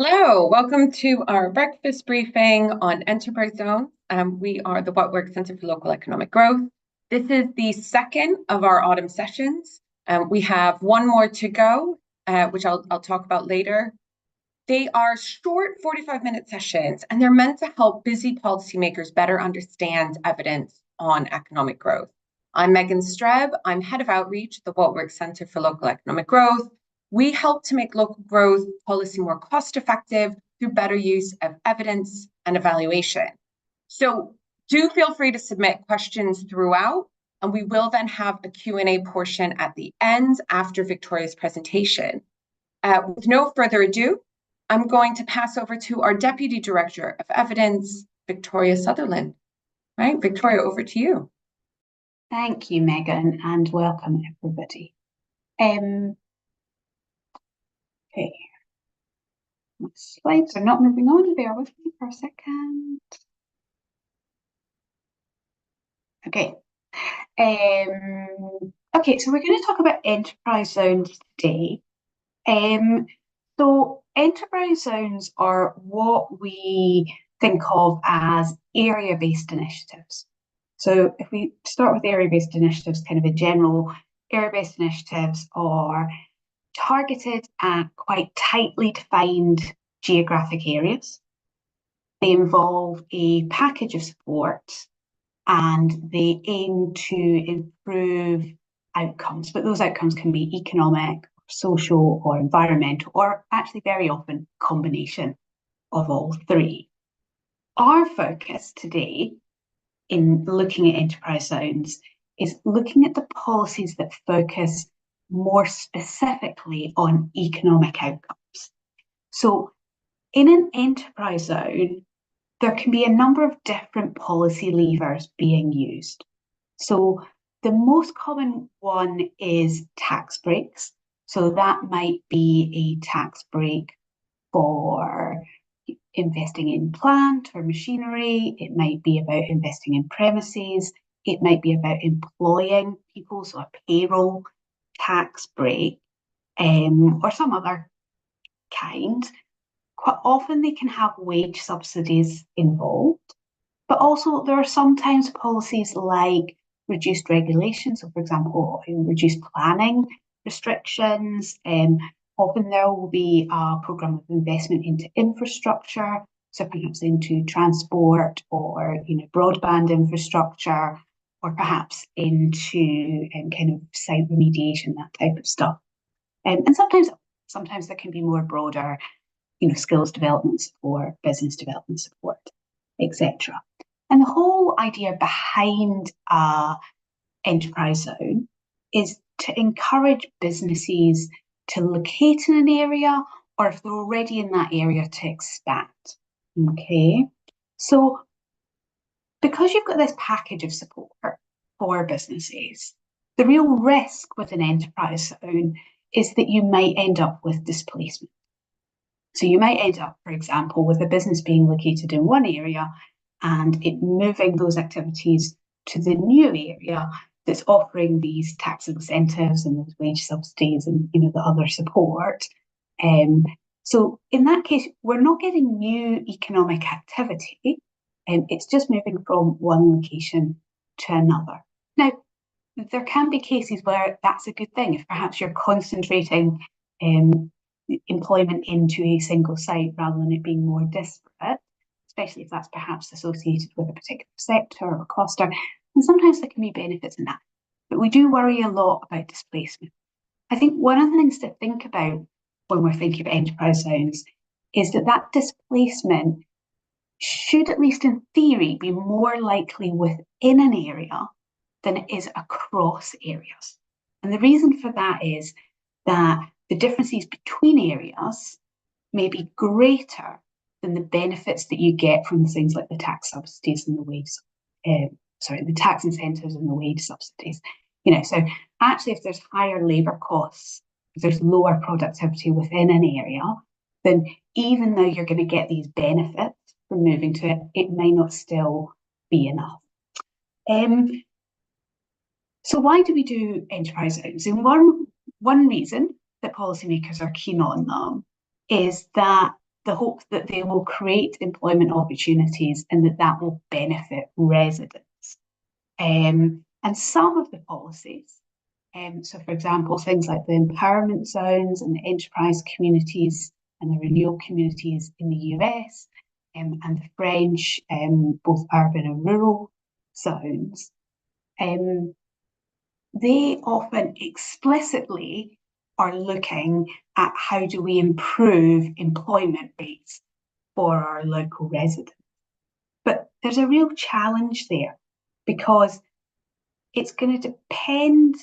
Hello, welcome to our breakfast briefing on enterprise zones. We are the What Works Centre for Local Economic Growth. This is the second of our autumn sessions. We have one more to go, which I'll talk about later. They are short 45-minute sessions, and they're meant to help busy policymakers better understand evidence on economic growth. I'm Megan Streb. I'm Head of Outreach at the What Works Centre for Local Economic Growth. We help to make local growth policy more cost-effective through better use of evidence and evaluation. So do feel free to submit questions throughout, and we will then have a Q&A portion at the end after Victoria's presentation. With no further ado, I'm going to pass over to our Deputy Director of Evidence, Victoria Sutherland. All right, Victoria, over to you. Thank you, Megan, and welcome everybody. Okay, my slides are not moving on. Bear with me for a second. Okay. Okay, so we're going to talk about enterprise zones today. So enterprise zones are what we think of as area-based initiatives. So if we start with area-based initiatives, kind of in general, area-based initiatives are targeted at quite tightly defined geographic areas. They involve a package of support and they aim to improve outcomes, but those outcomes can be economic, social, or environmental, or actually very often a combination of all three. Our focus today in looking at enterprise zones is looking at the policies that focus more specifically on economic outcomes. So in an enterprise zone, there can be a number of different policy levers being used. So the most common one is tax breaks. So that might be a tax break for investing in plant or machinery. It might be about investing in premises. It might be about employing people, so a payroll tax break, or some other kind. Quite often they can have wage subsidies involved, but also there are sometimes policies like reduced regulation. So for example, reduced planning restrictions. Often there will be a programme of investment into infrastructure, so perhaps into transport or broadband infrastructure, or perhaps into kind of site remediation, that type of stuff. And sometimes there can be more broader, skills development support, business development support, etc. And the whole idea behind enterprise zone is to encourage businesses to locate in an area, or if they're already in that area, to expand. Okay, so because you've got this package of support for businesses, the real risk with an enterprise zone is that you might end up with displacement. So you might end up, for example, with a business being located in one area and it moving those activities to the new area that's offering these tax incentives and those wage subsidies and the other support. So in that case, we're not getting new economic activity. It's just moving from one location to another. Now, there can be cases where that's a good thing. If perhaps you're concentrating employment into a single site rather than it being more disparate, especially if that's perhaps associated with a particular sector or cluster, and sometimes there can be benefits in that. But we do worry a lot about displacement. I think one of the things to think about when we're thinking of enterprise zones is that displacement should, at least in theory, be more likely within an area than it is across areas. And the reason for that is that the differences between areas may be greater than the benefits that you get from things like the tax subsidies and the tax incentives and the wage subsidies. So actually, if there's higher labour costs, if there's lower productivity within an area, then even though you're going to get these benefits from moving to it, it may not still be enough. So why do we do enterprise zones? And one reason that policymakers are keen on them is that the hope that they will create employment opportunities and that will benefit residents. And some of the policies, so for example, things like the empowerment zones and the enterprise communities and the renewal communities in the US, and the French, both urban and rural zones, they often explicitly are looking at how do we improve employment rates for our local residents. But there's a real challenge there because it's going to depend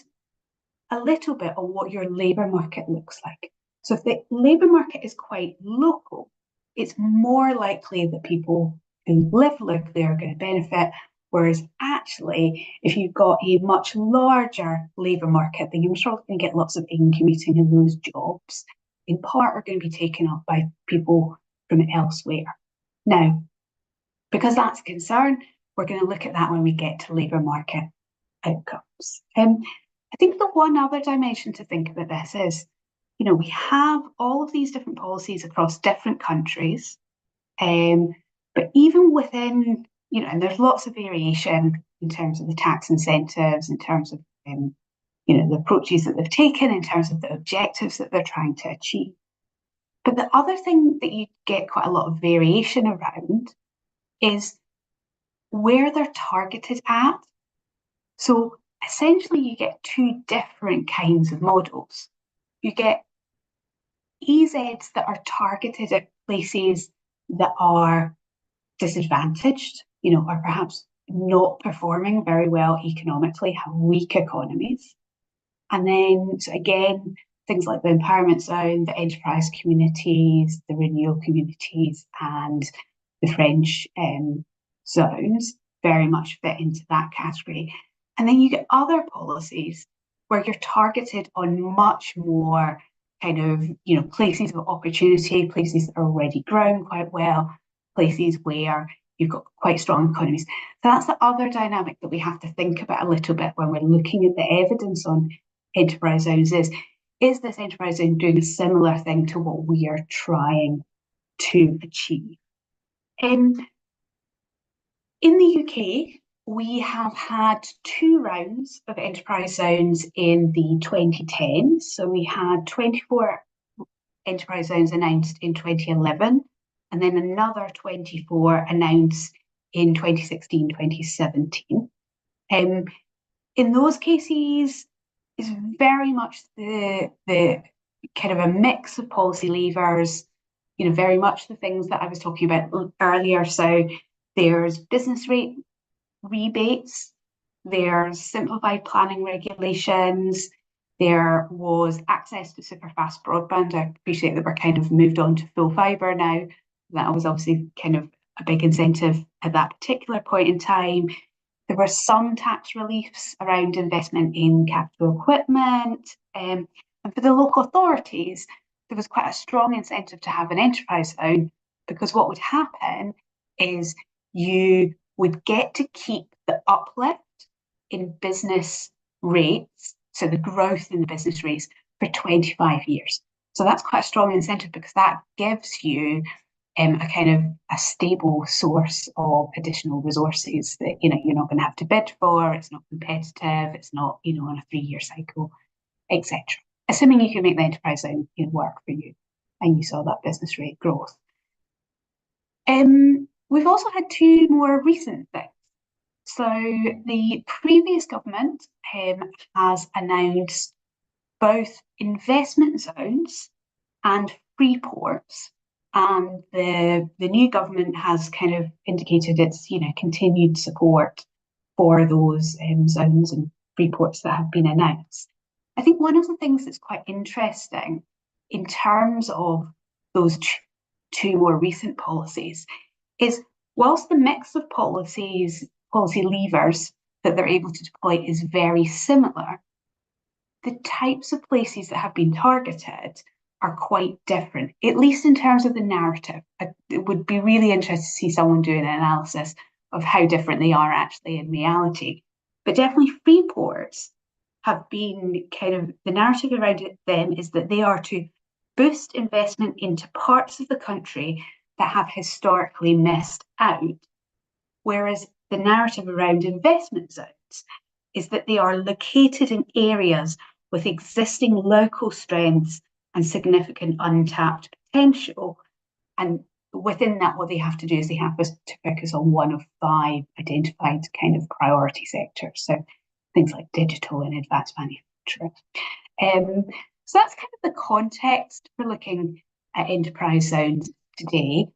a little bit on what your labour market looks like. So if the labour market is quite local, it's more likely that people who live locally are going to benefit. Whereas actually, if you've got a much larger labour market, then you're probably going to get lots of in-commuting, and those jobs, in part, are going to be taken up by people from elsewhere. Now, because that's a concern, we're going to look at that when we get to labour market outcomes. I think the one other dimension to think about this is, we have all of these different policies across different countries, but even within, and there's lots of variation in terms of the tax incentives, in terms of, the approaches that they've taken, in terms of the objectives that they're trying to achieve. But the other thing that you get quite a lot of variation around is where they're targeted at. So essentially, you get two different kinds of models. You get EZs that are targeted at places that are disadvantaged, or perhaps not performing very well economically, have weak economies. And then, so again, things like the empowerment zone, the enterprise communities, the renewal communities, and the French zones very much fit into that category. And then you get other policies where you're targeted on much more kind of, places of opportunity, places that are already growing quite well, places where you've got quite strong economies. So that's the other dynamic that we have to think about a little bit when we're looking at the evidence on enterprise zones is this enterprise zone doing a similar thing to what we are trying to achieve? In the UK, we have had 2 rounds of enterprise zones in the 2010s. So we had 24 enterprise zones announced in 2011, and then another 24 announced in 2016, 2017. In those cases, it's very much the kind of a mix of policy levers, very much the things that I was talking about earlier. So there's business rate rebates, there's simplified planning regulations, there was access to super fast broadband. I appreciate that we're kind of moved on to full fibre now. That was obviously kind of a big incentive at that particular point in time. There were some tax reliefs around investment in capital equipment. And for the local authorities, there was quite a strong incentive to have an enterprise zone, because what would happen is you would get to keep the uplift in business rates, so the growth in the business rates, for 25 years. So that's quite a strong incentive, because that gives you a kind of a stable source of additional resources that you're not going to have to bid for. It's not competitive. It's not on a 3-year cycle, etc. Assuming you can make the enterprise zone work for you, and you saw that business rate growth. We've also had 2 more recent things. So the previous government has announced both investment zones and Freeports. And the new government has kind of indicated its continued support for those zones and Freeports that have been announced. I think one of the things that's quite interesting in terms of those 2 more recent policies is, whilst the mix of policy levers that they're able to deploy is very similar, the types of places that have been targeted are quite different, at least in terms of the narrative. It would be really interesting to see someone doing an analysis of how different they are actually in reality. But definitely Freeports have been kind of, the narrative around them is that they are to boost investment into parts of the country that have historically missed out. Whereas the narrative around investment zones is that they are located in areas with existing local strengths and significant untapped potential. And within that, what they have to do is they have to focus on one of 5 identified kind of priority sectors. So things like digital and advanced manufacturing. So that's kind of the context for looking at enterprise zones today.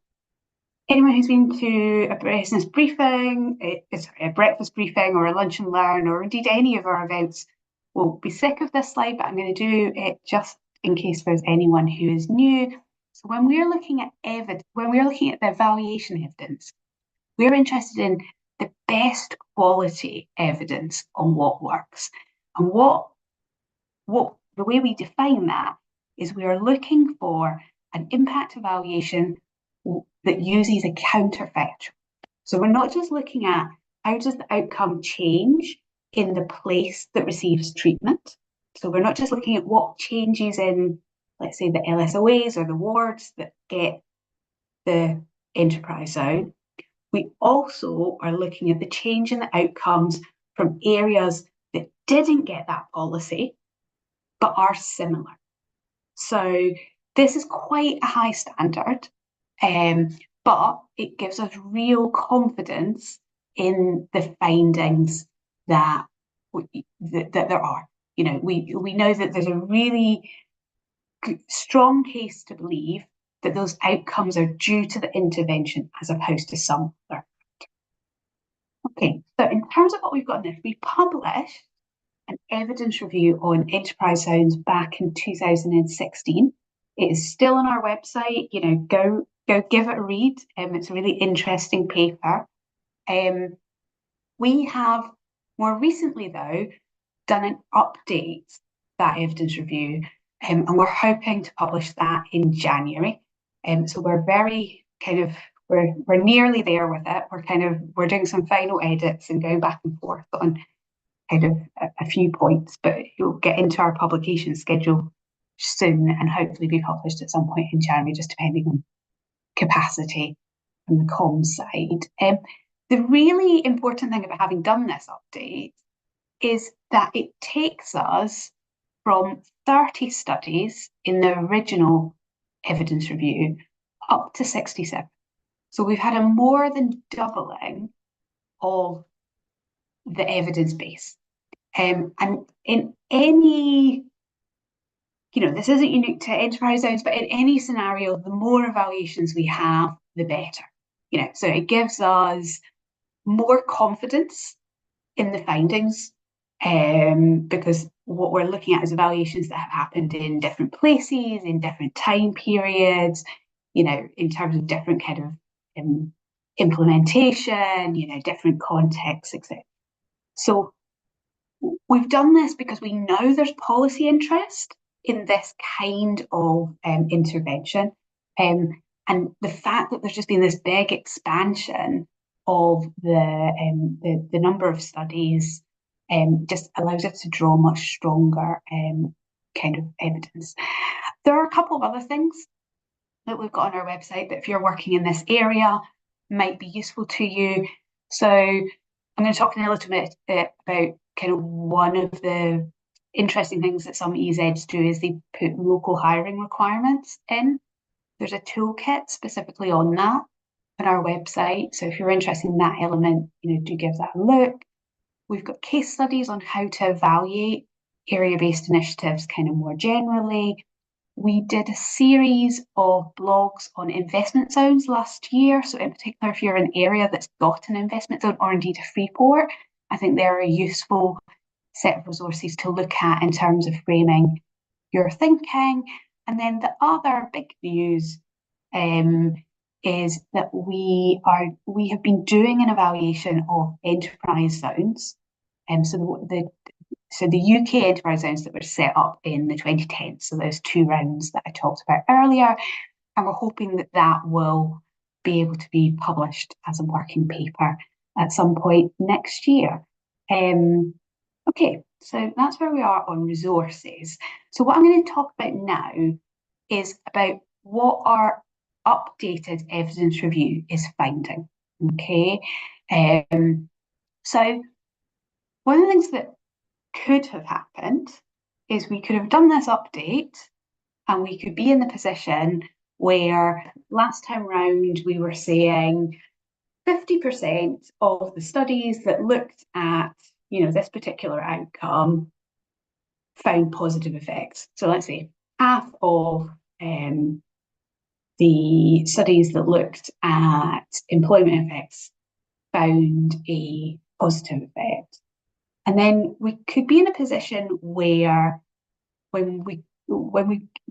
Anyone who's been to a business briefing, a breakfast briefing or a lunch and learn, or indeed any of our events will be sick of this slide, but I'm going to do it just in case there's anyone who is new. So when we're looking at the evaluation evidence, we're interested in the best quality evidence on what works. And what the way we define that is we are looking for an impact evaluation that uses a counterfactual. So we're not just looking at how does the outcome change in the place that receives treatment. So we're not just looking at what changes in, let's say, the LSOAs or the wards that get the enterprise zone. We also are looking at the change in the outcomes from areas that didn't get that policy, but are similar. So this is quite a high standard, but it gives us real confidence in the findings that there are. You know, we know that there's a really strong case to believe that those outcomes are due to the intervention as opposed to some other. Okay, so in terms of what we've got in this, we published an evidence review on enterprise zones back in 2016. It is still on our website. You know, go give it a read. It's a really interesting paper. We have more recently, though, done an update to that evidence review, and we're hoping to publish that in January. So we're very we're nearly there with it. We're doing some final edits and going back and forth on kind of a few points, but you'll get into our publication schedule soon and hopefully be published at some point in January, just depending on capacity from the comms side. The really important thing about having done this update is that it takes us from 30 studies in the original evidence review up to 67. So we've had a more than doubling of the evidence base. And in any, this isn't unique to enterprise zones, but in any scenario, the more evaluations we have, the better. So it gives us more confidence in the findings, because what we're looking at is evaluations that have happened in different places, in different time periods, in terms of different kind of implementation, different contexts, etc. So we've done this because we know there's policy interest in this kind of intervention, and the fact that there's just been this big expansion of the number of studies just allows us to draw much stronger kind of evidence. There are a couple of other things that we've got on our website that if you're working in this area might be useful to you. So I'm going to talk in a little bit about kind of one of the interesting things that some EZs do is they put local hiring requirements in. There's a toolkit specifically on that on our website. So if you're interested in that element, do give that a look. We've got case studies on how to evaluate area-based initiatives kind of more generally. We did a series of blogs on investment zones last year. So in particular, if you're in an area that's got an investment zone or indeed a Freeport, I think they're a useful set of resources to look at in terms of framing your thinking. And then the other big news is that we have been doing an evaluation of enterprise zones. So the UK enterprise zones that were set up in the 2010s, so those 2 rounds that I talked about earlier, and we're hoping that that will be able to be published as a working paper at some point next year. Okay, so that's where we are on resources. So what I'm going to talk about now is about what our updated evidence review is finding. Okay, so one of the things that could have happened is we could have done this update and we could be in the position where last time round we were saying 50% of the studies that looked at, this particular outcome found positive effects. So let's say half of the studies that looked at employment effects found a positive effect. And then we could be in a position where when we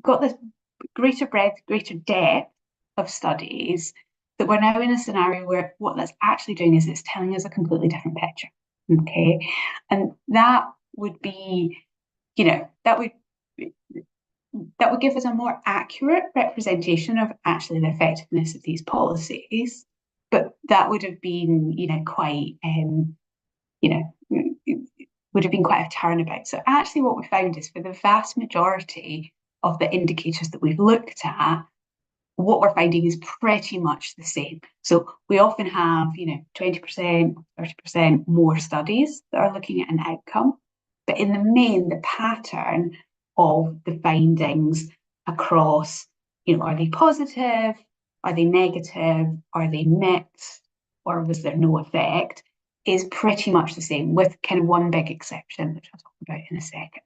got this greater breadth, greater depth of studies, that we're now in a scenario where what that's actually doing is it's telling us a completely different picture. Okay. And that would be, that would give us a more accurate representation of actually the effectiveness of these policies. But that would have been, quite, would have been quite a turnabout. So actually what we found is for the vast majority of the indicators that we've looked at, what we're finding is pretty much the same. So we often have, 20%, 30% more studies that are looking at an outcome. But in the main, the pattern of the findings across, are they positive? Are they negative? Are they mixed? Or was there no effect? Is pretty much the same, with kind of one big exception, which I'll talk about in a second.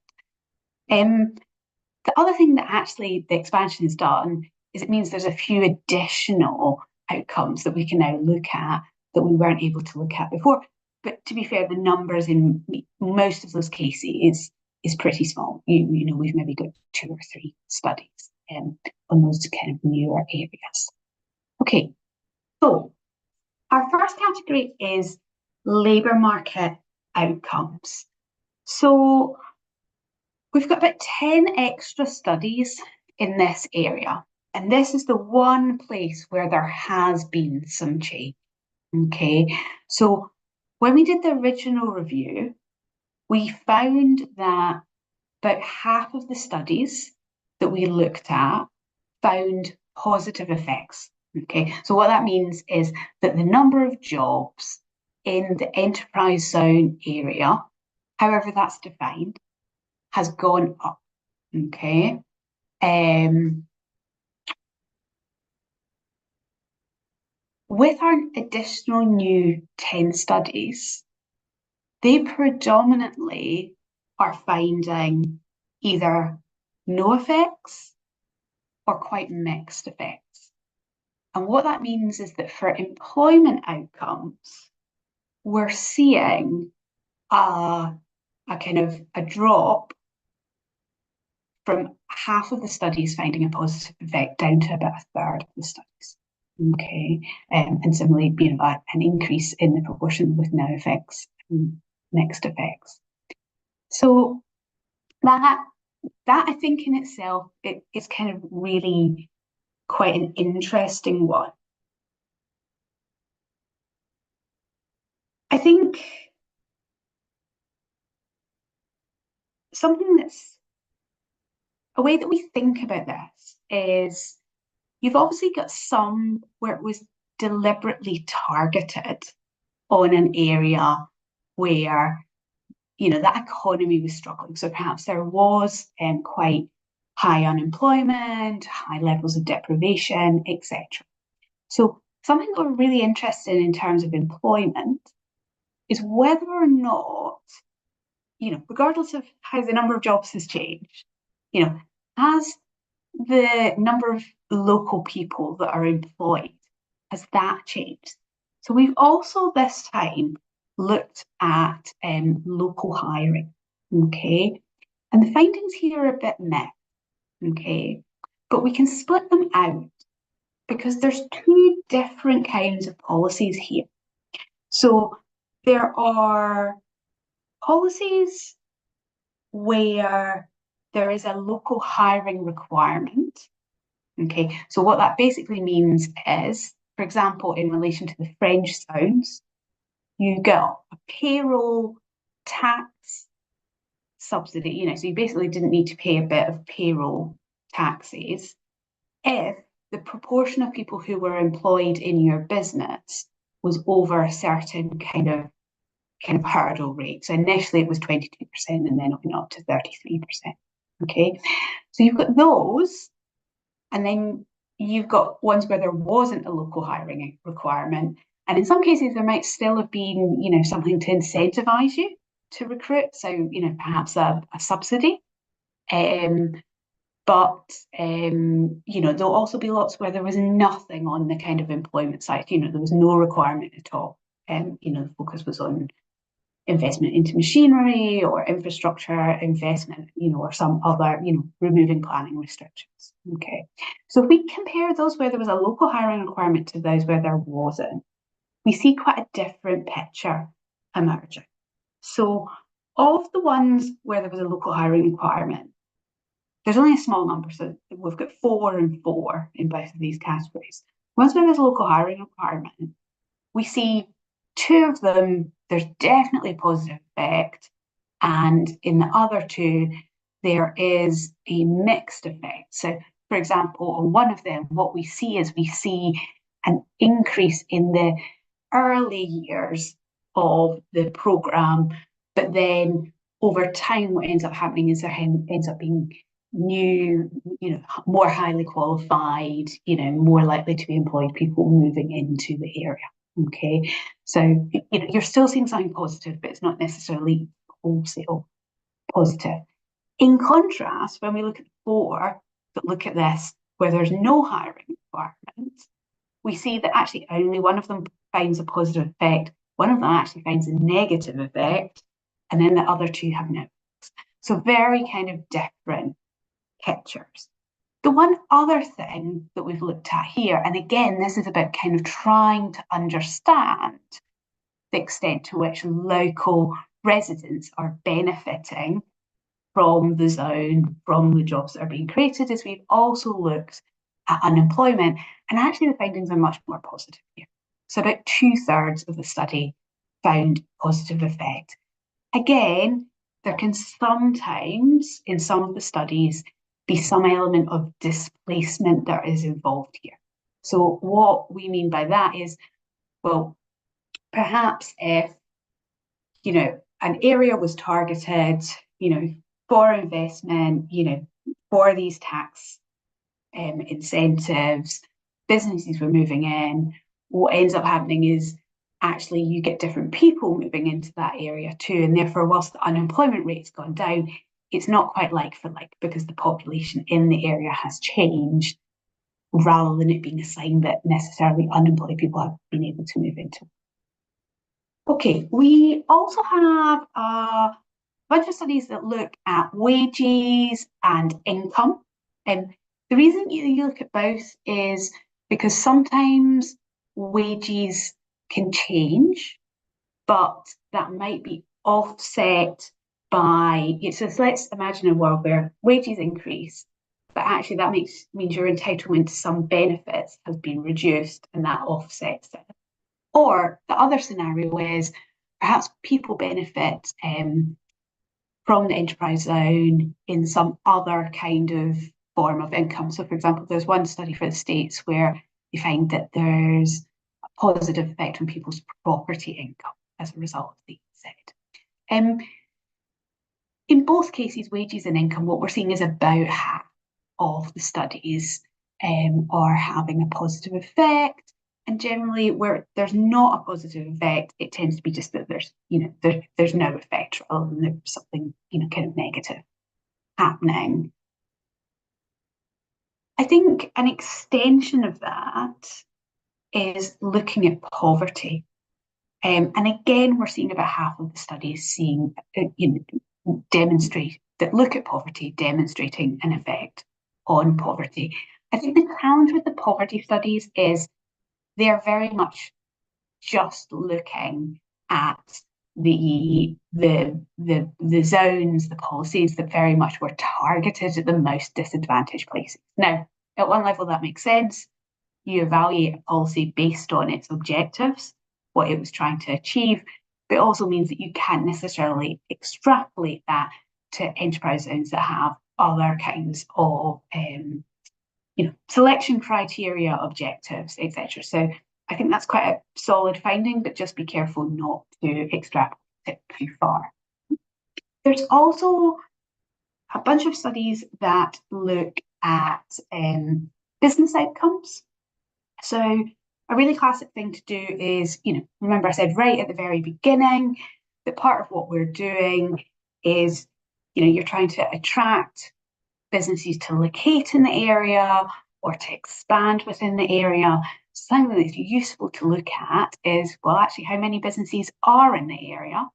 The other thing that actually the expansion has done is it means there's a few additional outcomes that we can now look at that we weren't able to look at before. But to be fair, the numbers in most of those cases is pretty small. We've maybe got 2 or 3 studies on those kind of newer areas. Okay, so our first category is labour market outcomes. So we've got about 10 extra studies in this area, and this is the one place where there has been some change. Okay, so when we did the original review, we found that about half of the studies that we looked at found positive effects. Okay, so what that means is that the number of jobs in the enterprise zone area, however that's defined, has gone up. Okay. With our additional new 10 studies, they predominantly are finding either no effects or quite mixed effects. And what that means is that for employment outcomes, we're seeing a kind of a drop from half of the studies finding a positive effect down to about a third of the studies. Okay, and similarly, an increase in the proportion with no effects and mixed effects. So that I think in itself, it's kind of really quite an interesting one. I think something that's a way that we think about this is you've obviously got some where it was deliberately targeted on an area where, that economy was struggling. So perhaps there was quite high unemployment, high levels of deprivation, etc. So something that we're really interested in terms of employment is whether or not, regardless of how the number of jobs has changed, has the number of local people that are employed, has that changed? So we've also this time looked at local hiring, okay? And the findings here are a bit mixed, okay? But we can split them out because there's 2 different kinds of policies here. So there are policies where there is a local hiring requirement. Okay, so what that basically means is, for example, in relation to the French zones, you got a payroll tax subsidy, so you basically didn't need to pay a bit of payroll taxes if the proportion of people who were employed in your business was over a certain kind of hurdle rate. So initially it was 22%, and then it went up to 33%. Okay, so you've got those, and then you've got ones where there wasn't a local hiring requirement. And in some cases, there might still have been, something to incentivize you to recruit. So, perhaps a subsidy. But there'll also be lots where there was nothing on the kind of employment side. There was no requirement at all. The focus was on investment into machinery or infrastructure investment, or some other, removing planning restrictions. Okay, so if we compare those where there was a local hiring requirement to those where there wasn't, we see quite a different picture emerging. So of the ones where there was a local hiring requirement, there's only a small number, so we've got 4 and 4 in both of these categories. Once where there's a local hiring requirement, we see 2 of them, there's definitely a positive effect, and in the other 2, there is a mixed effect. So, for example, on one of them, what we see is an increase in the early years of the programme, but then over time, what ends up happening is there ends up being new, more highly qualified, more likely to be employed people moving into the area. Okay, so you're still seeing something positive, but it's not necessarily wholesale positive. In contrast, when we look at 4 that look at this where there's no hiring requirements, we see that actually only one of them finds a positive effect, one of them actually finds a negative effect, and then the other 2 have no. So very kind of different pictures. The one other thing that we've looked at here, and again, this is about kind of trying to understand the extent to which local residents are benefiting from the zone, from the jobs that are being created, is we've also looked at unemployment, and actually the findings are much more positive here. So about 2/3 of the study found positive effect. Again, there can sometimes, in some of the studies, be some element of displacement that is involved here. So what we mean by that is, well, perhaps if, an area was targeted, for investment, for these tax incentives, businesses were moving in, what ends up happening is actually you get different people moving into that area too, and therefore whilst the unemployment rate's gone down, it's not quite like for like, because the population in the area has changed, rather than it being a sign that necessarily unemployed people have been able to move into. Okay, we also have a bunch of studies that look at wages and income. And the reason you look at both is because sometimes wages can change, but that might be offset by, so let's imagine a world where wages increase, but actually that means your entitlement to some benefits has been reduced and that offsets it. Or the other scenario is perhaps people benefit from the enterprise zone in some other kind of form of income. So for example, there's one study for the States where you find that there's a positive effect on people's property income as a result of the said. In both cases, wages and income, what we're seeing is about half of the studies are having a positive effect. And generally, where there's not a positive effect, it tends to be just that there's no effect, rather than there's something, kind of negative happening. I think an extension of that is looking at poverty. And again, we're seeing about half of the studies demonstrate that look at poverty, demonstrating an effect on poverty. I think the challenge with the poverty studies is they're very much just looking at the zones, the policies that very much were targeted at the most disadvantaged places. Now, at one level, that makes sense. You evaluate a policy based on its objectives, what it was trying to achieve, but it also means that you can't necessarily extrapolate that to enterprise zones that have other kinds of selection criteria, objectives, etc. So I think that's quite a solid finding, but just be careful not to extrapolate it too far. There's also a bunch of studies that look at business outcomes. So a really classic thing to do is, remember I said right at the very beginning that part of what we're doing is, you're trying to attract businesses to locate in the area or to expand within the area. Something that's useful to look at is, well, actually, how many businesses are in the area?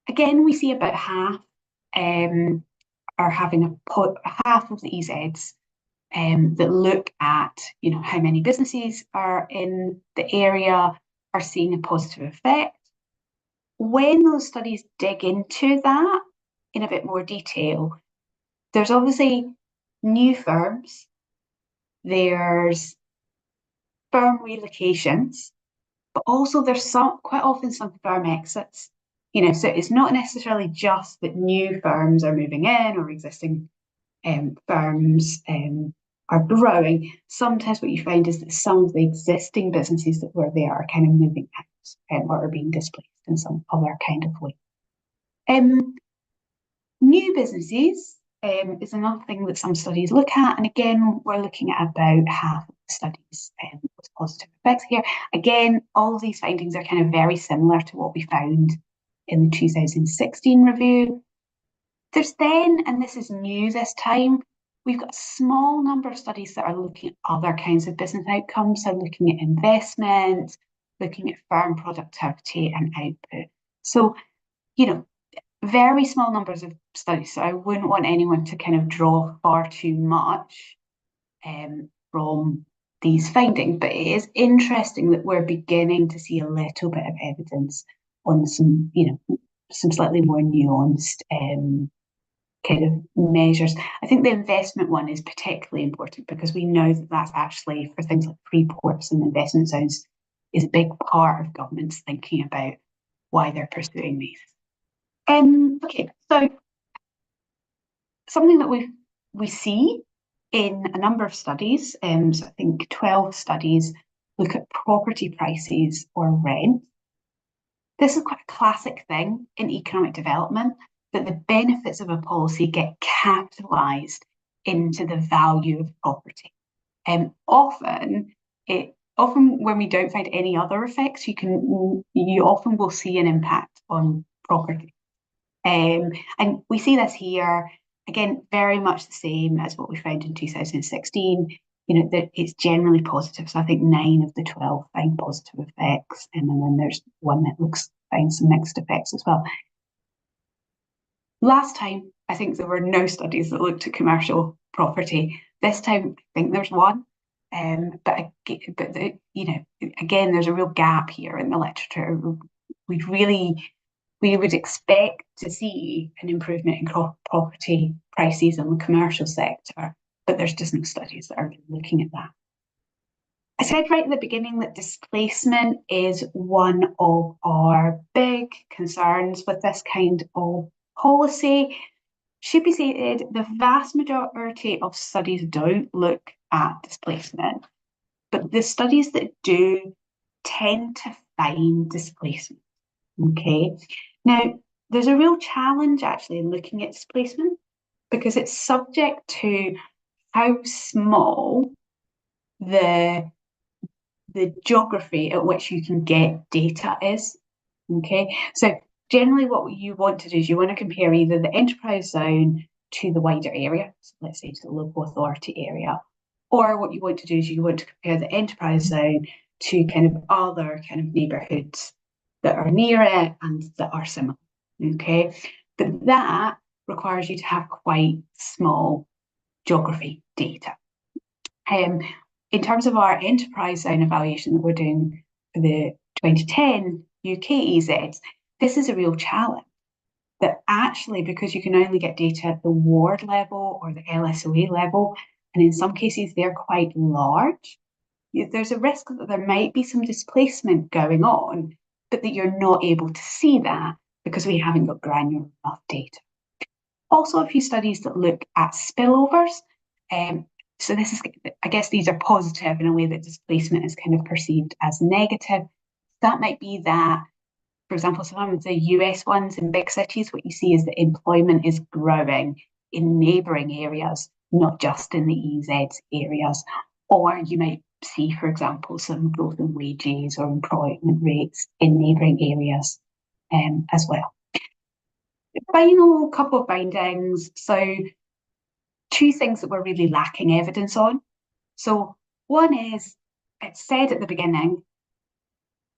Again, we see about half are having half of the EZs that look at, how many businesses are in the area are seeing a positive effect. When those studies dig into that in a bit more detail, there's obviously new firms, there's firm relocations, but also there's quite often some firm exits. So it's not necessarily just that new firms are moving in or existing firms are growing. Sometimes what you find is that some of the existing businesses that were there are kind of moving out or are being displaced in some other kind of way. New businesses is another thing that some studies look at. And again, we're looking at about half of the studies with positive effects here. Again, all of these findings are kind of very similar to what we found in the 2016 review. There's then, and this is new this time, we've got a small number of studies that are looking at other kinds of business outcomes. So looking at investment, looking at firm productivity and output. So, very small numbers of studies. So I wouldn't want anyone to kind of draw far too much from these findings. But it is interesting that we're beginning to see a little bit of evidence on some, some slightly more nuanced kind of measures. I think the investment one is particularly important because we know that that's actually for things like Freeports and investment zones is a big part of governments thinking about why they're pursuing these. Okay, so something that we see in a number of studies, so I think 12 studies look at property prices or rent. This is quite a classic thing in economic development, that the benefits of a policy get capitalised into the value of property. Often when we don't find any other effects, you often will see an impact on property. And we see this here, again, very much the same as what we found in 2016, that it's generally positive. So I think 9 of the 12 find positive effects, and then there's one that finds some mixed effects as well. Last time, I think there were no studies that looked at commercial property. This time, I think there's one. But again, there's a real gap here in the literature. We would expect to see an improvement in property prices in the commercial sector, but there's just no studies that are looking at that. I said right at the beginning that displacement is one of our big concerns with this kind of policy. Should be stated, the vast majority of studies don't look at displacement, but the studies that do tend to find displacement. Okay, now there's a real challenge actually in looking at displacement because it's subject to how small the geography at which you can get data is. Okay, so generally what you want to do is you want to compare either the enterprise zone to the wider area, so let's say to the local authority area, or what you want to do is you want to compare the enterprise zone to kind of other kind of neighbourhoods that are near it and that are similar. Okay, but that requires you to have quite small geography data. In terms of our enterprise zone evaluation that we're doing for the 2010 UK EZs, this is a real challenge. That actually, because you can only get data at the ward level or the LSOA level, and in some cases they're quite large, there's a risk that there might be some displacement going on, but that you're not able to see that because we haven't got granular enough data. Also, a few studies that look at spillovers. So this is, I guess these are positive in a way that displacement is kind of perceived as negative. That might be that, for example, some of the US ones in big cities, what you see is that employment is growing in neighbouring areas, not just in the EZ areas. Or you might see, for example, some growth in wages or employment rates in neighbouring areas as well. The final couple of findings. So two things that we're really lacking evidence on. So one is, it's said at the beginning,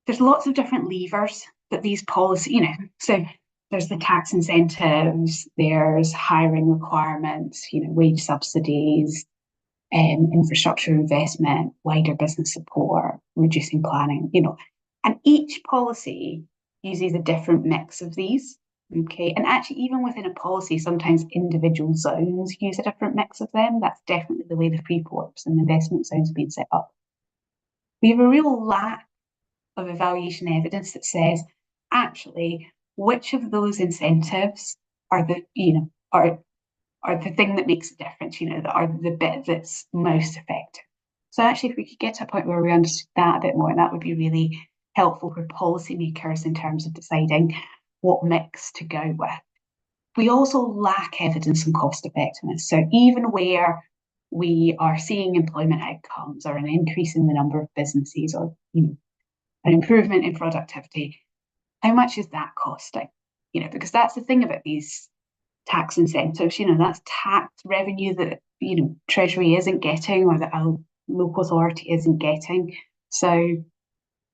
there's lots of different levers that these policies, so there's the tax incentives, there's hiring requirements, wage subsidies, infrastructure investment, wider business support, reducing planning, and each policy uses a different mix of these. Okay, and actually, even within a policy, sometimes individual zones use a different mix of them. That's definitely the way the Freeports and investment zones have been set up. We have a real lack of evaluation evidence that says, actually, which of those incentives are the, are the thing that makes a difference, that are the bit that's most effective. So actually, if we could get to a point where we understood that a bit more, that would be really helpful for policymakers in terms of deciding what mix to go with. We also lack evidence on cost effectiveness. So even where we are seeing employment outcomes or an increase in the number of businesses or an improvement in productivity, how much is that costing? Because that's the thing about these tax incentives, that's tax revenue that Treasury isn't getting or that a local authority isn't getting. So,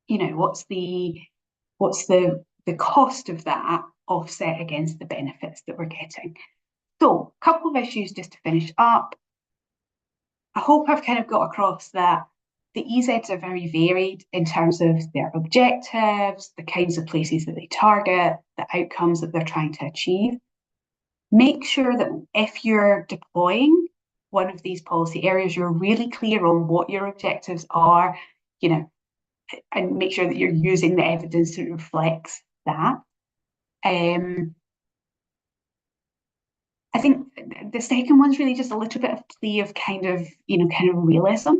what's the cost of that offset against the benefits that we're getting? So, a couple of issues just to finish up. I hope I've kind of got across that the EZs are very varied in terms of their objectives, the kinds of places that they target, the outcomes that they're trying to achieve. Make sure that if you're deploying one of these policy areas, you're really clear on what your objectives are, and make sure that you're using the evidence that reflects that. I think the second one's really just a little bit of plea of kind of realism.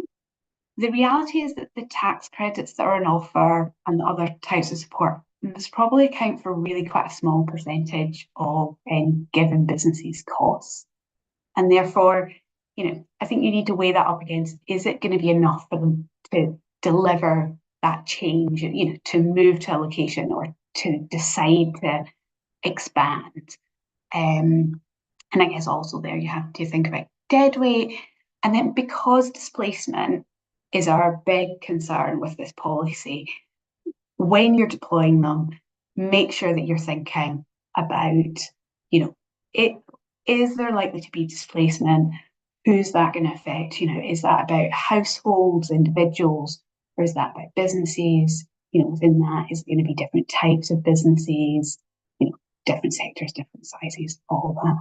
The reality is that the tax credits that are on offer and the other types of support must probably account for really quite a small percentage of given businesses' costs. And therefore, I think you need to weigh that up against, is it going to be enough for them to deliver that change, to move to a location or to decide to expand? And I guess also there you have to think about deadweight. And then because displacement is our big concern with this policy, when you're deploying them, make sure that you're thinking about, is there likely to be displacement? Who's that going to affect? Is that about households, individuals, or is that about businesses? Within that, is it going to be different types of businesses, different sectors, different sizes, all that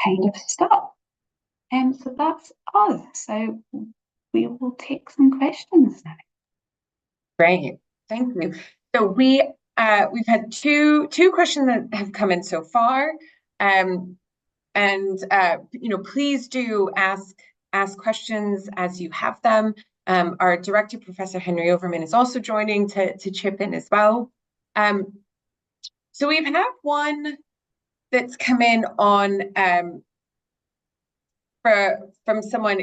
kind of stuff. So that's us. So we will take some questions now. Great, thank you. So we've had two questions that have come in so far, please do ask questions as you have them. Our director, Professor Henry Overman, is also joining to chip in as well. So we've had one that's come in on from someone.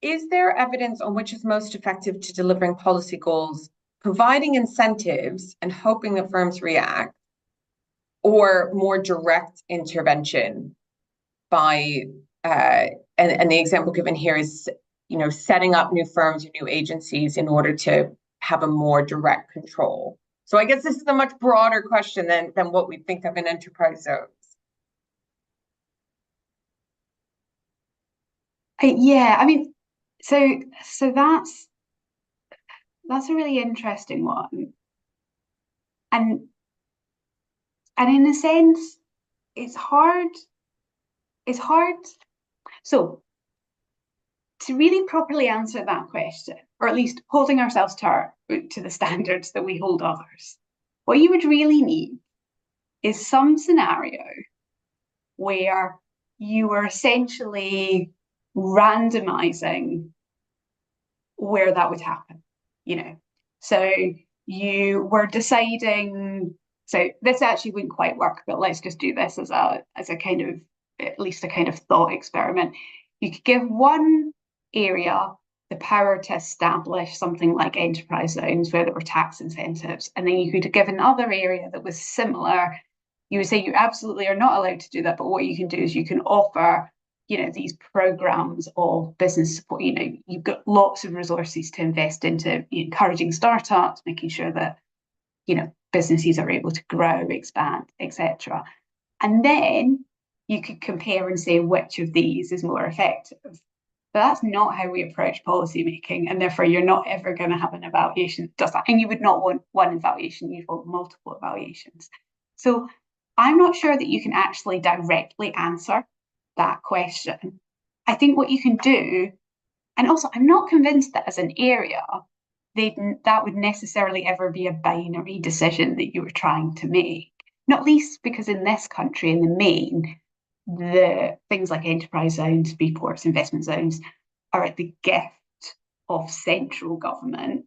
Is there evidence on which is most effective to delivering policy goals, providing incentives and hoping that firms react, or more direct intervention by and the example given here is setting up new firms or new agencies in order to have a more direct control? So I guess this is a much broader question than what we think of in enterprise zones. Yeah, I mean, so that's a really interesting one, and in a sense, it's hard. So to really properly answer that question, or at least holding ourselves to the standards that we hold others, what you would really need is some scenario where you are essentially randomizing where that would happen, you know. So you were deciding, so this actually wouldn't quite work, but let's just do this as a kind of, at least a kind of thought experiment. You could give one area the power to establish something like enterprise zones where there were tax incentives, and then you could give another area that was similar. You would say you absolutely are not allowed to do that, but what you can do is you can offer, you know, these programs of business support. You know, you've got lots of resources to invest into encouraging startups, making sure that, you know, businesses are able to grow, expand, etc. And then you could compare and say which of these is more effective. But that's not how we approach policy making, and therefore you're not ever going to have an evaluation that does that. And you would not want one evaluation, you'd want multiple evaluations. So I'm not sure that you can actually directly answer that question. I think what you can do, and also I'm not convinced that as an area, that would necessarily ever be a binary decision that you were trying to make. Not least because in this country, in the main, the things like enterprise zones, freeports, investment zones are at the gift of central government.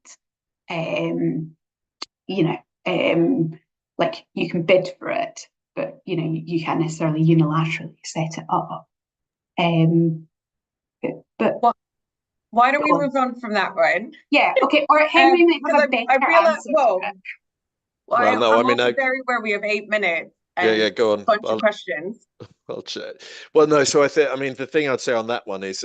Like you can bid for it, but you can't necessarily unilaterally set it up. But why don't we move on from that one? Yeah, okay. Or Henry might have a better answer to it. I'm also very aware we have 8 minutes. Yeah, go on. Bunch of questions. I'll check. Well, no. So I mean, the thing I'd say on that one is,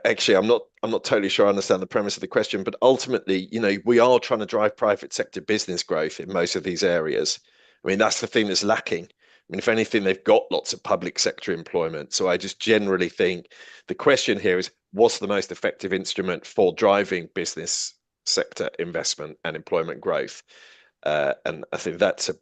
actually, I'm not totally sure I understand the premise of the question, but ultimately, we are trying to drive private sector business growth in most of these areas. I mean, that's the thing that's lacking. I mean, if anything, they've got lots of public sector employment. So I just generally think the question here is, what's the most effective instrument for driving business sector investment and employment growth? And I think that's a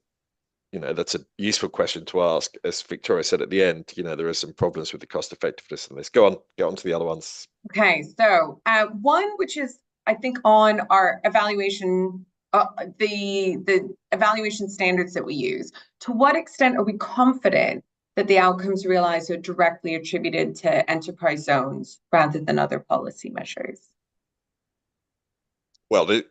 useful question to ask. As Victoria said at the end, there are some problems with the cost effectiveness in this. Get on to the other ones. Okay, so one which is, I think, on our evaluation, the evaluation standards that we use. To what extent are we confident that the outcomes realized are directly attributed to enterprise zones rather than other policy measures? Well,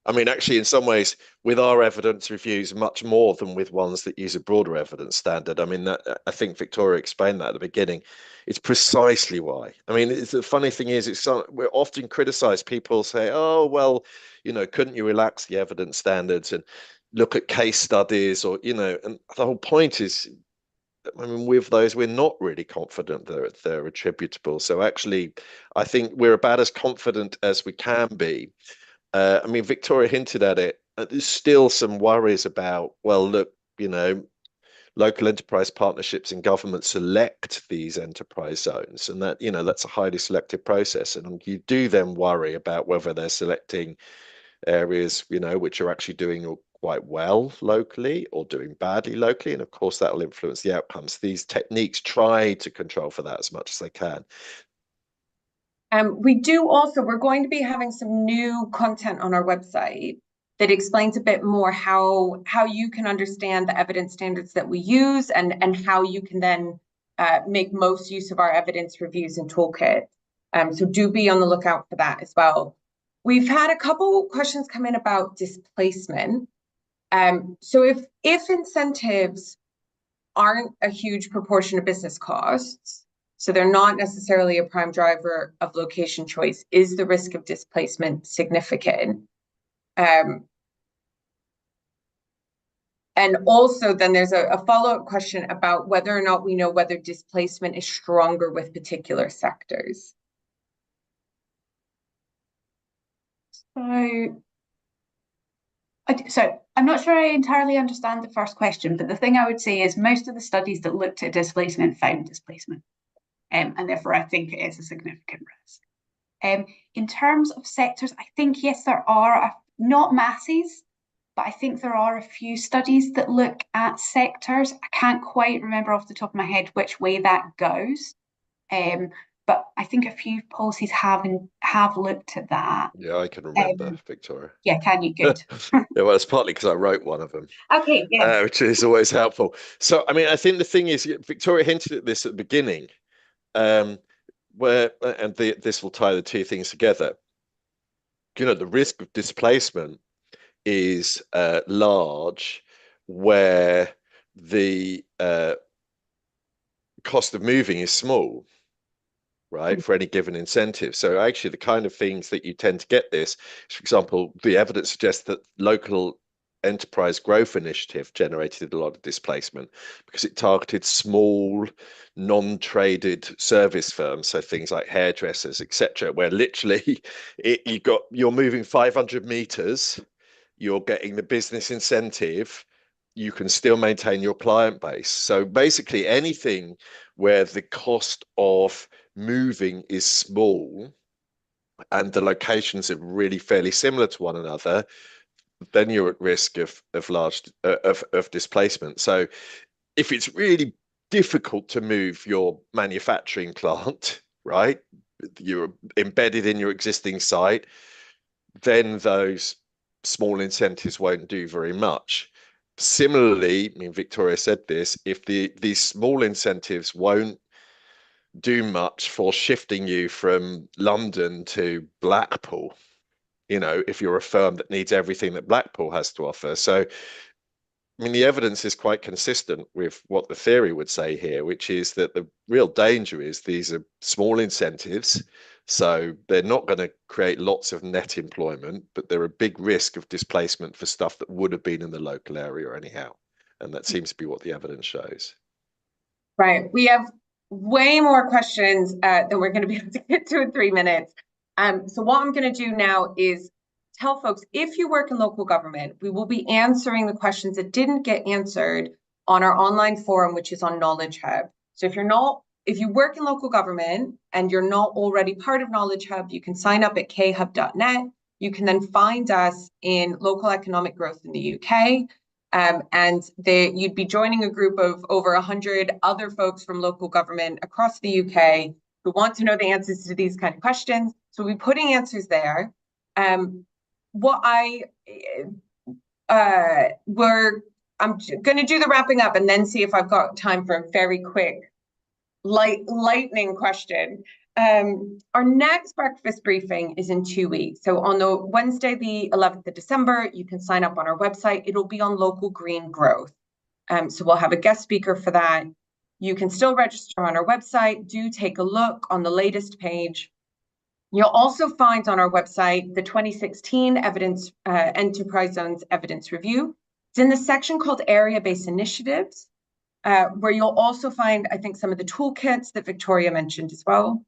I mean, actually, in some ways, with our evidence reviews, much more than with ones that use a broader evidence standard. I mean, I think Victoria explained that at the beginning. It's precisely why. I mean, the funny thing is, we're often criticized. People say, "Oh, well, couldn't you relax the evidence standards and look at case studies?" Or and the whole point is, I mean, with those, we're not really confident that they're attributable. So actually, I think we're about as confident as we can be. I mean, Victoria hinted at it. There's still some worries about, well, look, local enterprise partnerships and government select these enterprise zones, and that's a highly selective process. And you do then worry about whether they're selecting areas, which are actually doing quite well locally or doing badly locally. And of course, that will influence the outcomes. These techniques try to control for that as much as they can. We're going to be having some new content on our website that explains a bit more how you can understand the evidence standards that we use and how you can then make most use of our evidence reviews and toolkit. So do be on the lookout for that as well. We've had a couple questions come in about displacement. So if incentives aren't a huge proportion of business costs, so they're not necessarily a prime driver of location choice, is the risk of displacement significant? And also then there's a follow-up question about whether or not we know whether displacement is stronger with particular sectors. So I'm not sure I entirely understand the first question, but the thing I would say is most of the studies that looked at displacement found displacement. And therefore, I think it is a significant risk. In terms of sectors, I think, yes, there are, not masses, but I think there are a few studies that look at sectors. I can't quite remember off the top of my head which way that goes. But I think a few policies have looked at that. Yeah, I can remember, Victoria. Yeah, can you? Good. Yeah, well, it's partly because I wrote one of them. Okay, yeah. Which is always helpful. So, I mean, I think the thing is, Victoria hinted at this at the beginning. where, and this will tie the two things together. The risk of displacement is large where the cost of moving is small, right, for any given incentive. So actually the kind of things that you tend to get this, for example, the evidence suggests that local enterprise growth initiative generated a lot of displacement because it targeted small non-traded service firms, so things like hairdressers, etc., where literally you're moving 500 meters, you're getting the business incentive, you can still maintain your client base. So basically anything where the cost of moving is small and the locations are really fairly similar to one another, then you're at risk of large of displacement. So if it's really difficult to move your manufacturing plant, right, you're embedded in your existing site, then those small incentives won't do very much. Similarly, I mean, Victoria said this, if these small incentives won't do much for shifting you from London to Blackpool, if you're a firm that needs everything that Blackpool has to offer. So, I mean, the evidence is quite consistent with what the theory would say here, which is that the real danger is these are small incentives. So they're not going to create lots of net employment, but they're a big risk of displacement for stuff that would have been in the local area anyhow. And that seems to be what the evidence shows. Right. We have way more questions than we're going to be able to get to in 3 minutes. So what I'm going to do now is tell folks, if you work in local government, we will be answering the questions that didn't get answered on our online forum, which is on Knowledge Hub. So if you work in local government and you're not already part of Knowledge Hub, you can sign up at khub.net. You can then find us in local economic growth in the UK. And you'd be joining a group of over 100 other folks from local government across the UK who want to know the answers to these kind of questions. So we'll be putting answers there. I'm going to do the wrapping up and then see if I've got time for a very quick lightning question. Our next breakfast briefing is in 2 weeks. So on the Wednesday, the 11th of December, you can sign up on our website. It'll be on local green growth. So we'll have a guest speaker for that. You can still register on our website. Do take a look on the latest page. You'll also find on our website the 2016 Enterprise Zones Evidence Review. It's in the section called Area-Based Initiatives, where you'll also find, I think, some of the toolkits that Victoria mentioned as well.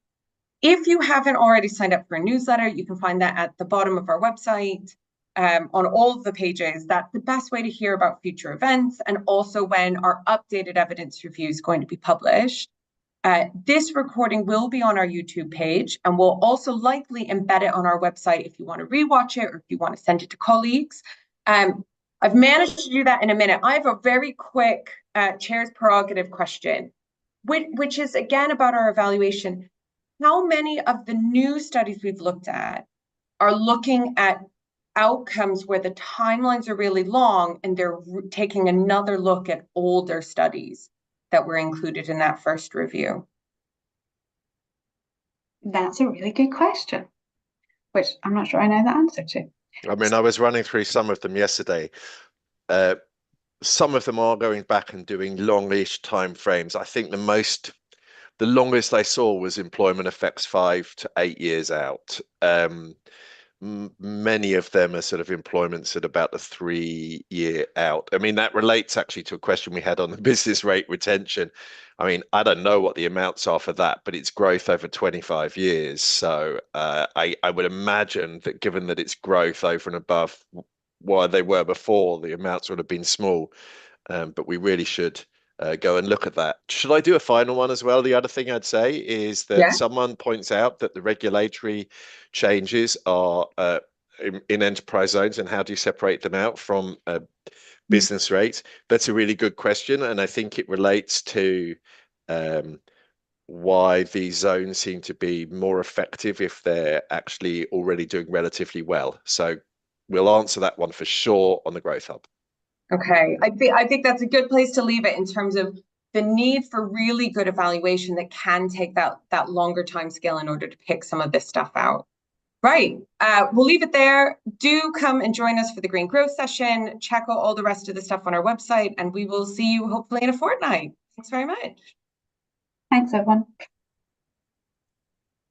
If you haven't already signed up for a newsletter, you can find that at the bottom of our website, on all of the pages. That's the best way to hear about future events and also when our updated evidence review is going to be published. This recording will be on our YouTube page, and we'll also likely embed it on our website if you want to rewatch it or if you want to send it to colleagues. I've managed to do that in a minute. I have a very quick chair's prerogative question, which is again about our evaluation. How many of the new studies we've looked at are looking at outcomes where the timelines are really long and they're taking another look at older studies that were included in that first review? That's a really good question, which I'm not sure I know the answer to. I mean, I was running through some of them yesterday. Some of them are going back and doing longish time frames. I think the longest I saw was employment effects 5 to 8 years out. Many of them are sort of employments at about the 3-year out. I mean, that relates actually to a question we had on the business rate retention. I mean, I don't know what the amounts are for that, but it's growth over 25 years. So I would imagine that given that it's growth over and above what they were before, the amounts would have been small. But we really should go and look at that. Should I do a final one as well? The other thing I'd say is that someone points out that the regulatory changes are in enterprise zones, and how do you separate them out from business rates? That's a really good question, and I think it relates to why these zones seem to be more effective if they're actually already doing relatively well. So we'll answer that one for sure on the Growth Hub. Okay, I think that's a good place to leave it in terms of the need for really good evaluation that can take that longer time scale in order to pick some of this stuff out. Right, we'll leave it there. Do come and join us for the Green Growth session. Check out all the rest of the stuff on our website, and we will see you hopefully in a fortnight. Thanks very much. Thanks, everyone.